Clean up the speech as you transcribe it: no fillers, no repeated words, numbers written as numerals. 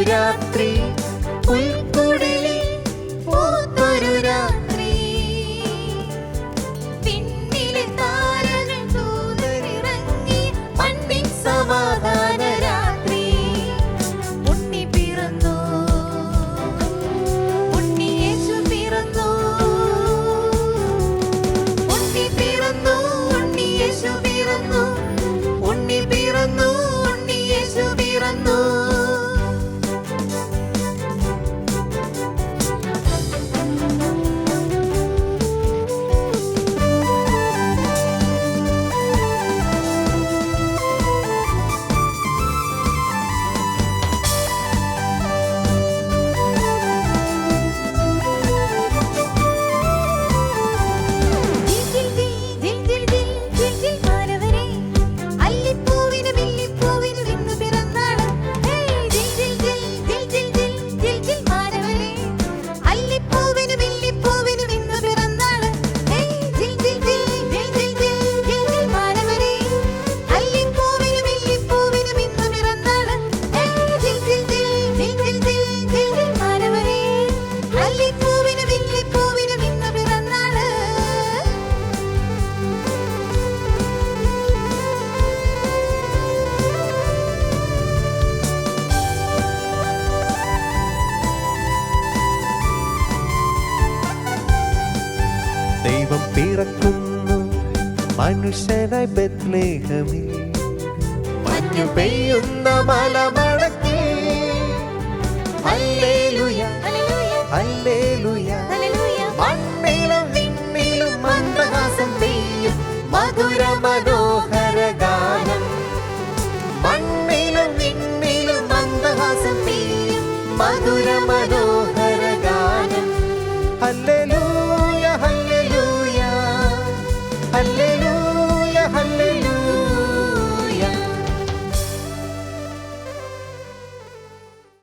രാത്രി പുൽക്കുടലിൽ പൂത്തൊരു രാത്രി പിന്നിലെ താരകൾ തൂതരിറങ്ങി മണ്ണിൻ സമാധാന രാത്രി ഉണ്ണി പിറന്നു ഉണ്ണി യേശു പിറന്നു ഉണ്ണി പിറന്നു ഉണ്ണി യേശു പിറന്നു ഉണ്ണി പിറന്നു ഉണ്ണി യേശു പിറന്നു ദൈവം പിറക്കുന്നു മനുഷ്യനായി ബെത്ലേഹമിൽ മഞ്ഞു പെയ്യുന്ന മലമടക്കി ഹല്ലേലൂയ ഹല്ലേലൂയ മണ്ണിലും വിണ്ണിലും മന്ദഹാസം പെയ്യും മധുര മനോഹര ഗാനം മണ്ണിലും വിണ്ണിലും മന്ദഹാസം പെയ്യും മധുര മനോഹര ഗാനം ഹല്ലേലൂയ